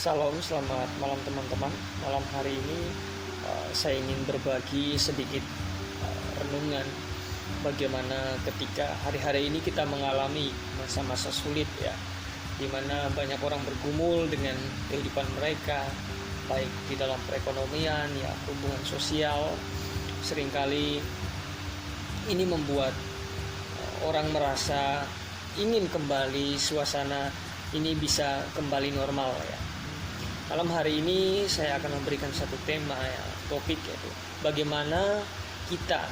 Salam, selamat malam teman-teman. Malam hari ini saya ingin berbagi sedikit renungan bagaimana ketika hari-hari ini kita mengalami masa-masa sulit ya, di mana banyak orang bergumul dengan kehidupan mereka, baik di dalam perekonomian ya, hubungan sosial. Seringkali ini membuat orang merasa ingin kembali suasana ini bisa kembali normal ya. Malam hari ini saya akan memberikan satu tema ya, topik yaitu bagaimana kita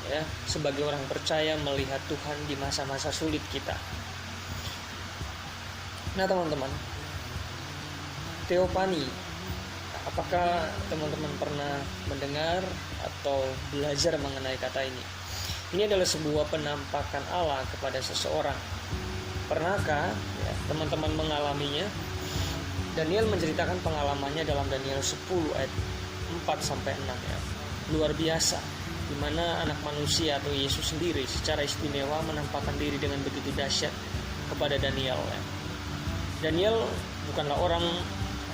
ya sebagai orang percaya melihat Tuhan di masa-masa sulit kita. Nah teman-teman, teofani, apakah teman-teman pernah mendengar atau belajar mengenai kata ini? Ini adalah sebuah penampakan Allah kepada seseorang. Pernahkah ya, teman-teman mengalaminya? Daniel menceritakan pengalamannya dalam Daniel 10 ayat 4-6 ya. Luar biasa, di mana anak manusia atau Yesus sendiri secara istimewa menampakkan diri dengan begitu dahsyat kepada Daniel ya. Daniel bukanlah orang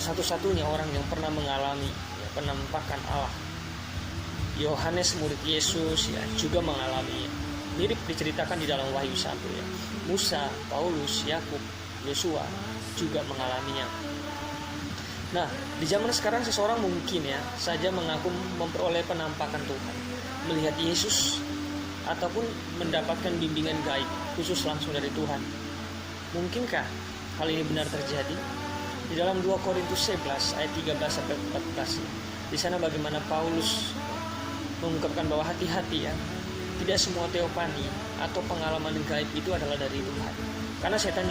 satu-satunya orang yang pernah mengalami ya, penampakan Allah. Yohanes murid Yesus ya juga mengalaminya. Mirip diceritakan di dalam Wahyu 1 ya. Musa, Paulus, Yakub, Yosua juga mengalaminya. Nah, di zaman sekarang seseorang mungkin ya saja mengaku memperoleh penampakan Tuhan, melihat Yesus ataupun mendapatkan bimbingan gaib khusus langsung dari Tuhan. Mungkinkah hal ini benar terjadi? Di dalam 2 Korintus 11 ayat 13-14 di sana bagaimana Paulus mengungkapkan bahwa hati-hati ya, tidak semua teofani atau pengalaman gaib itu adalah dari Tuhan. Karena setan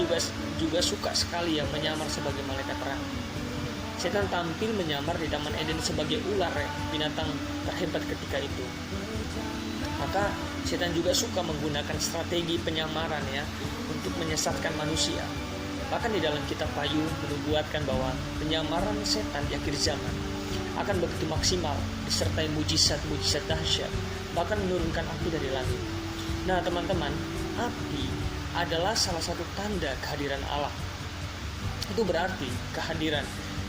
juga suka sekali yang menyamar sebagai malaikat terang. Setan tampil menyamar di Taman Eden sebagai ular ya, binatang terhebat ketika itu. Maka setan juga suka menggunakan strategi penyamaran ya untuk menyesatkan manusia. Bahkan di dalam kitab Wahyu menubuatkan bahwa penyamaran setan di akhir zaman akan begitu maksimal, disertai mujizat-mujizat dahsyat, bahkan menurunkan api dari langit. Nah teman-teman, api adalah salah satu tanda kehadiran Allah. Itu berarti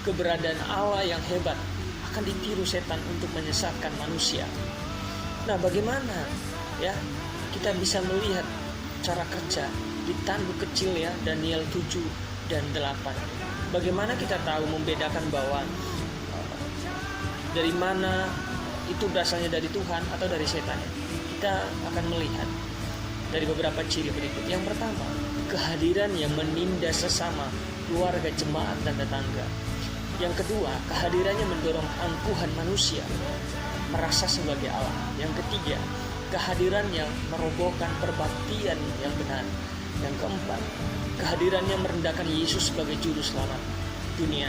keberadaan Allah yang hebat akan ditiru setan untuk menyesatkan manusia. Nah bagaimana ya kita bisa melihat cara kerja di tanduk kecil ya Daniel 7 dan 8. Bagaimana kita tahu membedakan bahwa dari mana itu berasalnya dari Tuhan atau dari setan? Kita akan melihat dari beberapa ciri berikut. Yang pertama, kehadiran yang menindas sesama, keluarga, jemaat, dan tetangga. Yang kedua, kehadirannya mendorong angkuhan manusia merasa sebagai Allah. Yang ketiga, kehadirannya merobohkan perbaktian yang benar. Yang keempat, kehadirannya merendahkan Yesus sebagai juru selamat dunia.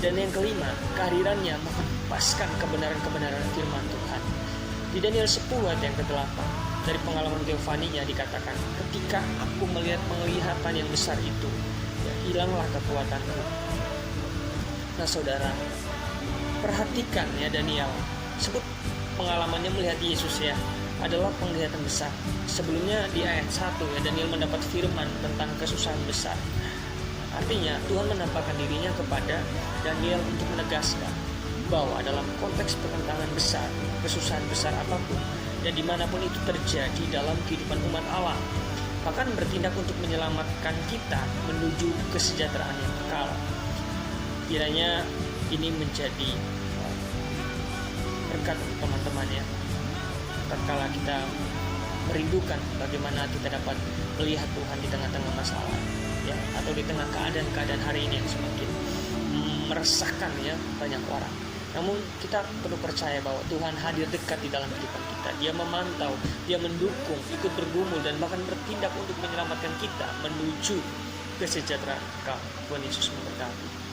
Dan yang kelima, kehadirannya menghempaskan kebenaran-kebenaran firman Tuhan. Di Daniel 10 ayat yang ke-8, dari pengalaman teofaninya dikatakan, ketika aku melihat penglihatan yang besar itu, ya, hilanglah kekuatanku. Nah saudara, perhatikan ya Daniel, sebut pengalamannya melihat Yesus ya, adalah penglihatan besar. Sebelumnya di ayat 1 ya, Daniel mendapat firman tentang kesusahan besar. Artinya Tuhan menampakkan dirinya kepada Daniel untuk menegaskan bahwa dalam konteks pertentangan besar, kesusahan besar apapun, dan dimanapun itu terjadi dalam kehidupan umat Allah, bahkan bertindak untuk menyelamatkan kita menuju kesejahteraan yang kekal. Kiranya ini menjadi berkat untuk teman-teman ya, tatkala kita merindukan bagaimana kita dapat melihat Tuhan di tengah-tengah masalah ya, atau di tengah keadaan-keadaan hari ini yang semakin meresahkan ya banyak orang. Namun kita perlu percaya bahwa Tuhan hadir dekat di dalam kehidupan kita. Dia memantau, dia mendukung, ikut bergumul, dan bahkan bertindak untuk menyelamatkan kita menuju kesejahteraan kekal. Tuhan Yesus memberkati.